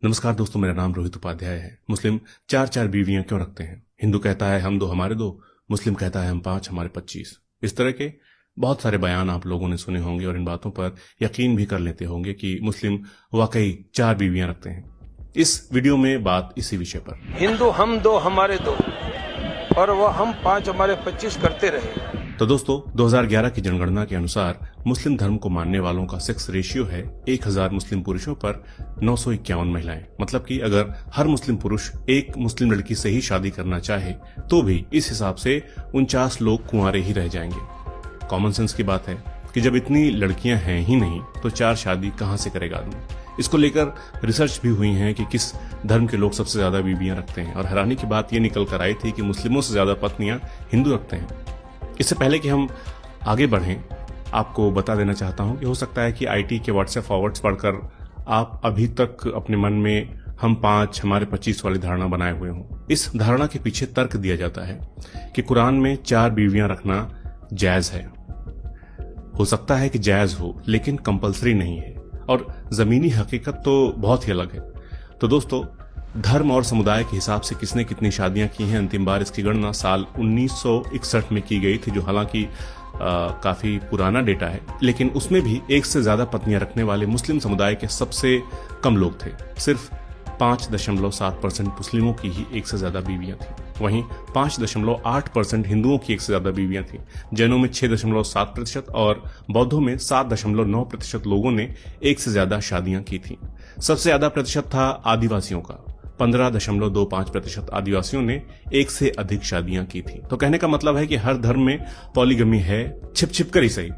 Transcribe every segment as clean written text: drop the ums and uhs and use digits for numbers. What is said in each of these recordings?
नमस्कार दोस्तों, मेरा नाम रोहित उपाध्याय है। मुस्लिम चार चार बीवियां क्यों रखते हैं? हिंदू कहता है हम दो हमारे दो, मुस्लिम कहता है हम 5 हमारे 25। इस तरह के बहुत सारे बयान आप लोगों ने सुने होंगे और इन बातों पर यकीन भी कर लेते होंगे कि मुस्लिम वाकई 4 बीवियां रखते हैं। इस वीडियो में बात इसी विषय पर। हिंदू हम दो हमारे दो और वह हम 5 हमारे 25 करते रहे। तो दोस्तों, 2011 की जनगणना के अनुसार मुस्लिम धर्म को मानने वालों का सेक्स रेशियो है 1000 मुस्लिम पुरुषों पर 951 महिलाएं। मतलब कि अगर हर मुस्लिम पुरुष एक मुस्लिम लड़की से ही शादी करना चाहे तो भी इस हिसाब से 49 लोग कुंवारे ही रह जाएंगे। कॉमन सेंस की बात है कि जब इतनी लड़कियां हैं ही नहीं तो 4 शादी कहां से करेगा आदमी। इसको लेकर रिसर्च भी हुई है कि किस धर्म के लोग सबसे ज्यादा बीवियां रखते हैं, और हैरानी की बात यह निकल कर आई थी कि मुस्लिमों से ज्यादा पत्नियां हिंदू रखते हैं। इससे पहले कि हम आगे बढ़ें, आपको बता देना चाहता हूं कि हो सकता है कि आईटी के व्हाट्सएप फॉरवर्ड्स पढ़कर आप अभी तक अपने मन में हम 5 हमारे 25 वाली धारणा बनाए हुए हों। इस धारणा के पीछे तर्क दिया जाता है कि कुरान में 4 बीवियां रखना जायज है। हो सकता है कि जायज हो, लेकिन कंपलसरी नहीं है, और जमीनी हकीकत तो बहुत ही अलग है। तो दोस्तों, धर्म और समुदाय के हिसाब से किसने कितनी शादियां की हैं, अंतिम बार इसकी गणना साल 1961 में की गई थी, जो हालांकि काफी पुराना डेटा है, लेकिन उसमें भी 1 से ज्यादा पत्नियां रखने वाले मुस्लिम समुदाय के सबसे कम लोग थे। सिर्फ 5.7% मुस्लिमों की ही 1 से ज्यादा बीवियां थी। वहीं 5.8% हिंदुओं की 1 से ज्यादा बीवियां थी। जैनों में 6.7% और बौद्धों में 7.9% लोगों ने 1 से ज्यादा शादियां की थी। सबसे ज्यादा प्रतिशत था आदिवासियों का। 15.25% आदिवासियों ने 1 से अधिक शादियां की थी। तो कहने का मतलब है कि हर धर्म में पॉलीगमी है, छिप छिप कर ही सही,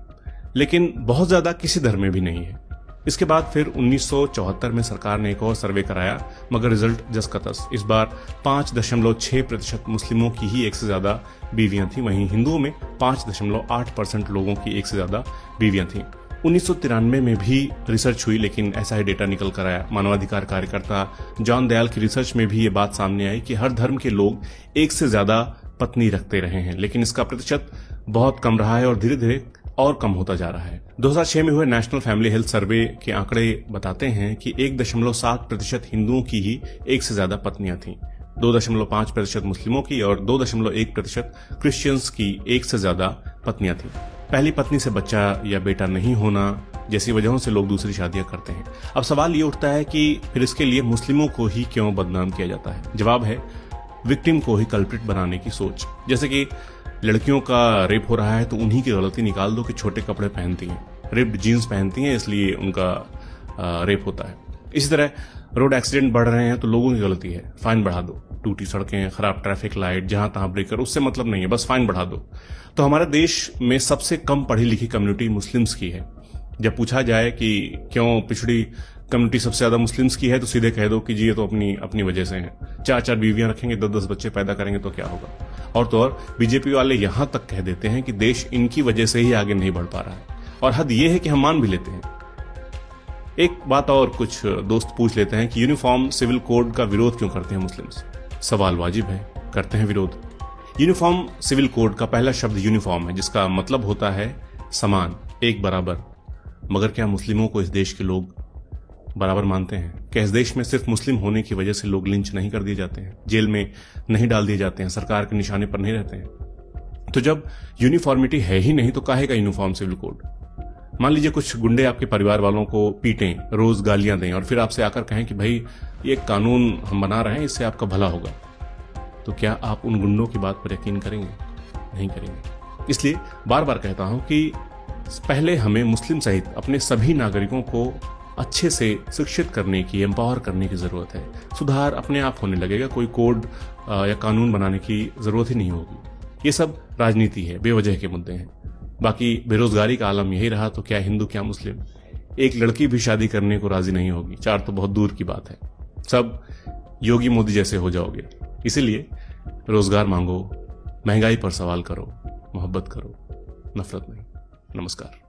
लेकिन बहुत ज्यादा किसी धर्म में भी नहीं है। इसके बाद फिर 1974 में सरकार ने एक और सर्वे कराया, मगर रिजल्ट जस का तस। इस बार 5.6% मुस्लिमों की ही 1 से ज्यादा बीवियां थी। वहीं हिंदुओं में 5.8% लोगों की 1 से ज्यादा बीवियां थी। 1993 में भी रिसर्च हुई, लेकिन ऐसा ही डेटा निकल कर आया। मानवाधिकार कार्यकर्ता जॉन दयाल की रिसर्च में भी ये बात सामने आई कि हर धर्म के लोग 1 से ज्यादा पत्नी रखते रहे हैं, लेकिन इसका प्रतिशत बहुत कम रहा है और धीरे धीरे और कम होता जा रहा है। 2006 में हुए नेशनल फैमिली हेल्थ सर्वे के आंकड़े बताते हैं कि 1.7% हिंदुओं की ही 1 से ज्यादा पत्नियां थीं, 2.5% मुस्लिमों की और 2.1% क्रिश्चियंस की 1 से ज्यादा पत्नियां थीं। पहली पत्नी से बच्चा या बेटा नहीं होना जैसी वजहों से लोग दूसरी शादियां करते हैं। अब सवाल ये उठता है कि फिर इसके लिए मुस्लिमों को ही क्यों बदनाम किया जाता है? जवाब है विक्टिम को ही कल्प्रिट बनाने की सोच। जैसे कि लड़कियों का रेप हो रहा है तो उन्हीं की गलती निकाल दो कि छोटे कपड़े पहनती हैं, रिप्ड जीन्स पहनती हैं, इसलिए उनका रेप होता है। इसी तरह रोड एक्सीडेंट बढ़ रहे हैं तो लोगों की गलती है, फाइन बढ़ा दो। टूटी सड़कें, खराब ट्रैफिक लाइट, जहां तहां ब्रेकर, उससे मतलब नहीं है, बस फाइन बढ़ा दो। तो हमारे देश में सबसे कम पढ़ी लिखी कम्युनिटी मुस्लिम्स की है। जब पूछा जाए कि क्यों पिछड़ी कम्युनिटी सबसे ज्यादा मुस्लिम्स की है, तो सीधे कह दो कि जी ये तो अपनी वजह से है। 4 बीवियां रखेंगे, 10 बच्चे पैदा करेंगे तो क्या होगा। और तो और बीजेपी वाले यहां तक कह देते हैं कि देश इनकी वजह से ही आगे नहीं बढ़ पा रहा है, और हद यह है कि हम मान भी लेते हैं। एक बात और कुछ दोस्त पूछ लेते हैं कि यूनिफॉर्म सिविल कोड का विरोध क्यों करते हैं मुस्लिम्स? सवाल वाजिब है, करते हैं विरोध। यूनिफॉर्म सिविल कोड का पहला शब्द यूनिफॉर्म है, जिसका मतलब होता है समान, एक बराबर। मगर क्या मुस्लिमों को इस देश के लोग बराबर मानते हैं? क्या इस देश में सिर्फ मुस्लिम होने की वजह से लोग लिंच नहीं कर दिए जाते हैं, जेल में नहीं डाल दिए जाते हैं, सरकार के निशाने पर नहीं रहते हैं? तो जब यूनिफॉर्मिटी है ही नहीं तो काहे का यूनिफॉर्म सिविल कोड? मान लीजिए कुछ गुंडे आपके परिवार वालों को पीटें, रोज गालियां दें और फिर आपसे आकर कहें कि भाई ये कानून हम बना रहे हैं, इससे आपका भला होगा। तो क्या आप उन गुंडों की बात पर यकीन करेंगे? नहीं करेंगे। इसलिए बार बार कहता हूं कि पहले हमें मुस्लिम सहित अपने सभी नागरिकों को अच्छे से शिक्षित करने की, एम्पावर करने की जरूरत है। सुधार अपने आप होने लगेगा, कोई कोड या कानून बनाने की जरूरत ही नहीं होगी। ये सब राजनीति है, बेवजह के मुद्दे हैं। बाकी बेरोजगारी का आलम यही रहा तो क्या हिंदू क्या मुस्लिम, एक लड़की भी शादी करने को राजी नहीं होगी, 4 तो बहुत दूर की बात है। सब योगी मोदी जैसे हो जाओगे। इसीलिए रोजगार मांगो, महंगाई पर सवाल करो, मोहब्बत करो, नफरत नहीं। नमस्कार।